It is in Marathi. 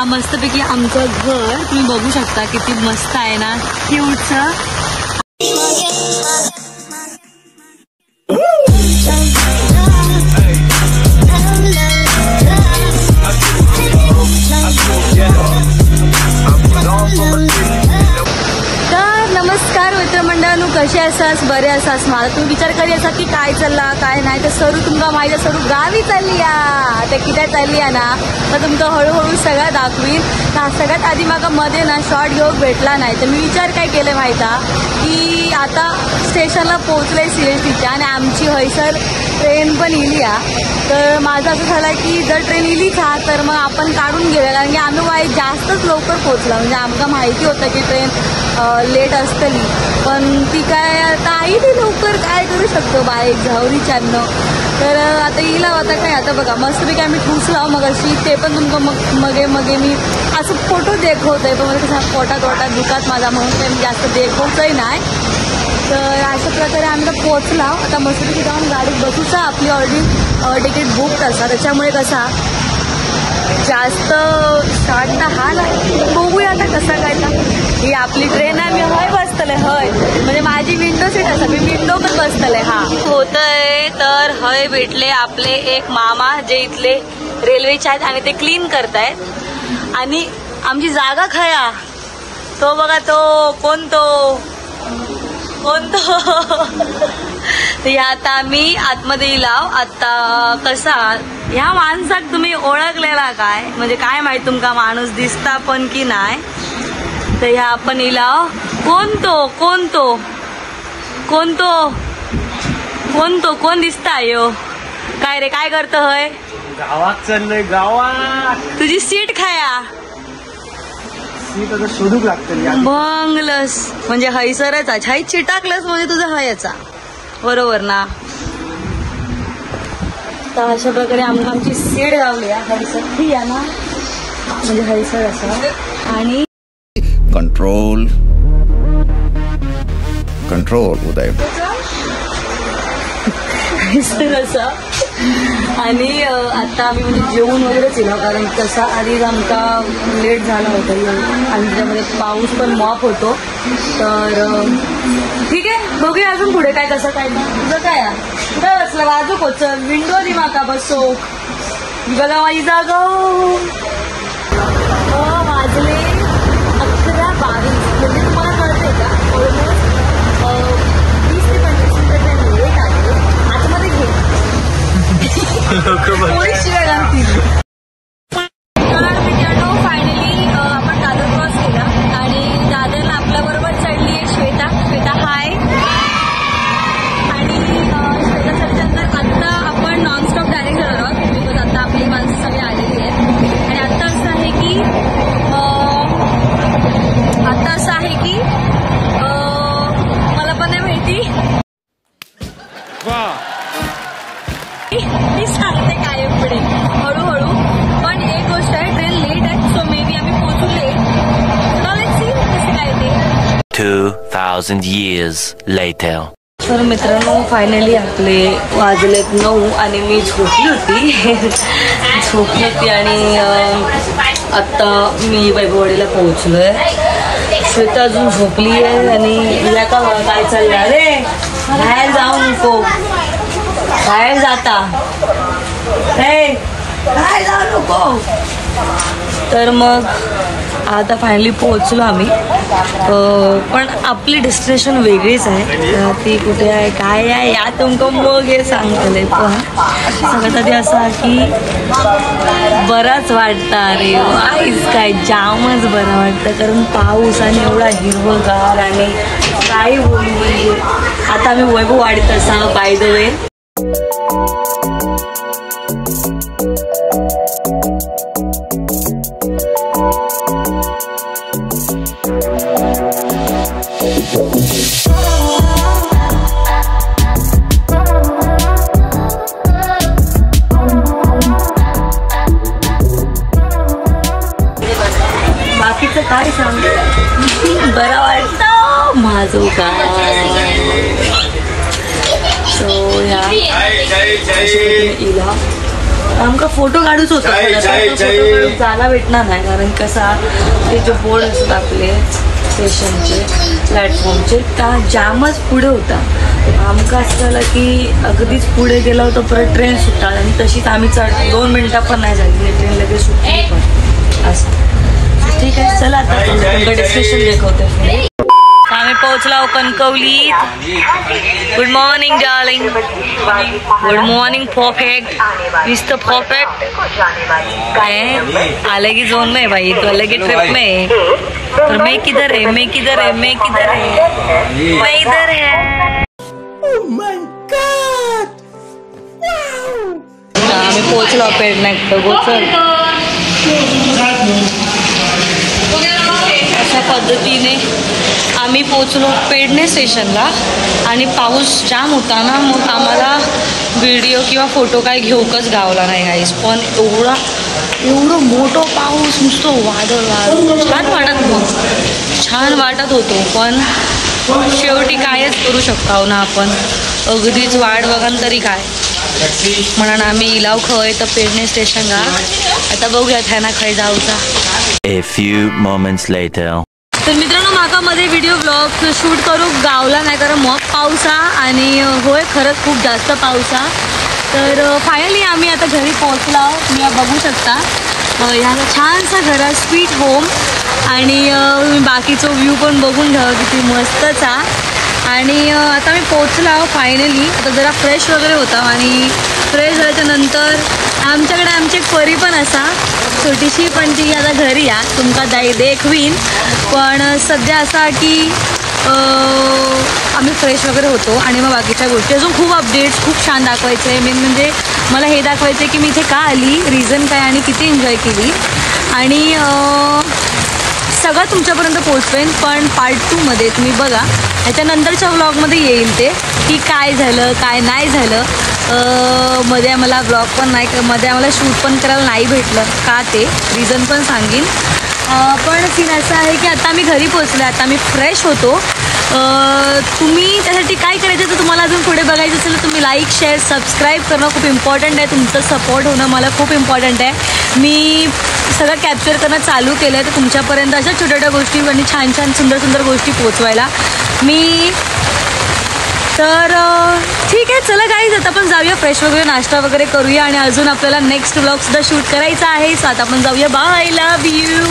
मस्तपैकी आमचं घर तुम्ही बघू शकता किती मस्त आहे ना, क्यूटचं. नमस्कार मित्रमंडळांनो, कसे आसास? बरे आसास? मला तुम्ही विचार करी असा की काय चालला काय नाही, तर सरू तुमका माहिती सरू गावी चालली आता किती चालली ना, तर तुमका हळूहळू सगळं दाखवीन. सगळ्यात आधी माका मध्ये ना शॉर्ट घेऊन भेटला नाही, तर मी विचार काय केलं माहिती की आता स्टेशनला पोहोचले CSTच्या आणि आमची हयसर ट्रेन पण इली तर माझं असं झालं की जर ट्रेन इली तर मग आपण काढून घेऊया, कारण की आम्ही जास्तच लवकर पोहोचला. म्हणजे आमका माहिती होतं की ट्रेन लेट असतली, पण ती काय आता आई ती लवकर काय करू शकतो बाईक झावरीच्यानं. तर आता येईल आता काय, आता बघा मस्तपैकी आम्ही ठुसला मग अशी, ते पण तुमचं मगे मी असं फोटो दाखवतोय, पण मला कसं पोटात दुखात माझा म्हणून काही जास्त दाखवतंय नाही. तर अशा प्रकारे आम्ही पोहोचला. आता मस्तपैकी जाऊन गाडीत बसूचा, आपली ऑलरेडी तिकीट बुक असा, त्याच्यामुळे कसा जास्त स्टार्ट हा नाही. बघूया आता कसं काय. ही आपली ट्रेन आहे, मी हय बसतले हय, म्हणजे माझी विंडो सीट असा, मी विंडो पण बसतले. हा होतंय तर हय भेटले आपले एक मामा जे इथले रेल्वेचे आहेत आणि ते क्लीन करतायत. आणि आमची जागा खया तो बघा, तो कोण तो आता आम्ही आतमध्ये इलाव. आता कसा ह्या माणसाक तुम्ही ओळखलेला काय, म्हणजे काय माहित तुमका माणूस दिसता पण की नाही. तर ह्या आपण इलाव कोण दिसता यो काय रे, काय करत हय? गावात चाललंय. गावात तुझी सीट खाया सीट आता शोधूक लागते. भंगलस म्हणजे हयसरच आहे, हाय चिटाकलस म्हणजे तुझा हयचा बरोबर ना. तर अशा प्रकारे आमची सीट गावली हयसर ही आहे ना, म्हणजे हयसर असं. आणि कंट्रोल उदय असं. आणि आता आम्ही म्हणजे जेवून वगैरेच येलो, कारण कसा आधी आमका लेट झाला होता आणि त्याच्यामध्ये पाऊस पण मॉप होतो. तर ठीक आहे, बघूया अजून पुढे काय कसं काय. तुझं काय कुठं बसलं बाजू पोचल विंडो दि माका बसो बघा माझी जागा. वाजले 11:22, म्हणजे तुम्हाला कळतंय का ऑलमोस्ट 20 ते 25 मिनिटं लेट आहे. आतमध्ये घे थोडी शिवाय लागतील. तर मित्रांनो फायनली आपण दादर क्रॉस केला आणि दादरला आपल्या बरोबर चढली आहे श्वेता हाय. आणि श्वेता चढल्यानंतर आत्ता आपण नॉनस्टॉप डायरेक्ट जाणार आहोत, बिकॉज आता आपली माणसं सगळी आलेली आहेत. आणि आत्ता असं आहे की मला पण नाही माहिती, मी सांगते कायम पुढे हळूहळू. पण एक गोष्ट आहे, ट्रेन लेट आहे, सो मे बी आम्ही पोहोचू लेट. कसं काय ते 2000 years later. तर मित्रांनो फायनली आपले वाजलेत 9 आणि मी झोपली होती आणि आत्ता मी वैभववाडीला पोहोचलोय. श्वेता अजून झोपली आहे आणि हिला का काय चाललं रे, बाहेर जाऊ नको, बाहेर जाता रे, बाहेर जाऊ नको. तर मग आता फायनली पोहोचलो आम्ही. पण आपली डेस्टिनेशन वेगळीच आहे. ती कुठे आहे काय आहे या तुमका मग हे सांगतले. पण सगळ्यात आधी असा की बराच वाटतं रे वाईच काय, जामच बरं वाटतं, कारण पाऊस आणि एवढा हिरवगार आणि काय बोलू. म्हणजे आता आम्ही वैभववाडीत असा बाय द वे. बाकीचं काय सांग, बरं वाटतं माझं काय. सो या इला आमका फोटो काढूच होता पण आता तो फोटो काढून जायला भेटणार नाही कारण कसा ते जे बोर्ड असतात आपले स्टेशनचे प्लॅटफॉर्मचे त्या जामच पुढे होता. आमका असं झालं की अगदीच पुढे गेला होता परत ट्रेन सुटणार आणि तशीच आम्ही 2 मिनिटं पण नाही झाली ट्रेन लगेच सुटली पण असं. ठीक आहे चला आता तुमचं डेस्टिनेशन दाखवते. आम्ही पोहोचलो कणकवलीत. Good morning darling. Good morning perfect. Mister perfect अलग ही जोन में भाई तो अलग ही ट्रिप में. और मैं किधर है मैं किधर है मैं किधर है मैं इधर है. आम्ही पोहोचलो पेडण्याकडं गोचर. अशा पद्धतीने आम्ही पोचलो पेडणे स्टेशनला आणि पाऊस जाम होता ना मग आम्हाला व्हिडिओ किंवा फोटो काय घेऊकच गावला नाही गाईस. पण एवढं मोठं पाऊस नुसतं वादळ छान वाटत होतो पण शेवटी कायच करू शकतो ना आपण. अगदीच वाट बघा तरी काय म्हणून आम्ही इलाव खंय तर पेडणे स्टेशनला आता बघूयात ह्या ना खंय जाऊचा. A few moments later. तर मित्रांनो माका मध्ये व्हिडिओ ब्लॉग शूट करू गावला नाही कारण मग पावसा आणि होय खरंच खूप जास्त पावसा. तर फायनली आम्ही आता घरी पोहोचलो. तुम्ही बघू शकता ह्या छानसा घरा स्वीट होम आणि बाकीचं व्ह्यू पण बघून घ्या किती मस्तच आहे. आणि आता मी पोहोचलो फायनली. आता जरा फ्रेश वगैरे होता आणि फ्रेश झाल्याच्यानंतर आमच्याकडे आमची एक परी पण असा छोटीशी पण ती आता घरी या तुमका देखवीन. पण सध्या असा की आम्ही फ्रेश वगैरे होतो आणि मग बाकीच्या गोष्टी अजून खूप अपडेट्स खूप छान दाखवायचे आहे. मेन म्हणजे मला हे दाखवायचं आहे की मी इथे का आली रिझन काय आणि किती एन्जॉय केली आणि सगळं तुमच्यापर्यंत पोहोचवेन. पण पार्ट 2मध्ये तुम्ही बघा ह्याच्यानंतरच्या व्लॉगमध्ये येईल ते की काय झालं काय नाही झालं. मध्ये आम्हाला ब्लॉग पण नाही मध्ये आम्हाला शूट पण करायला नाही भेटलं का ते रिझन पण सांगेन. पण सीन असं आहे की आता मी घरी पोचले आता मी फ्रेश होतो. तुम्ही त्यासाठी काय करायचं तर तुम्हाला अजून पुढे बघायचं असेल तर तुम्ही लाईक शेअर सबस्क्राईब करणं खूप इम्पॉर्टंट आहे. तुमचं सपोर्ट होणं मला खूप इम्पॉर्टंट आहे. मी सगळं कॅप्चर करणं चालू केलं आहे तर तुमच्यापर्यंत अशा छोट्या छोट्या गोष्टी आणि छान छान सुंदर सुंदर गोष्टी पोचवायला मी. तर ठीक आहे चला गाईज आता आपण जाऊया फ्रेश वगैरे नाश्ता वगैरे करूया आणि अजून आपल्याला नेक्स्ट व्लॉगसुद्धा शूट करायचा आहे. सो आता आपण जाऊया. Bye love you.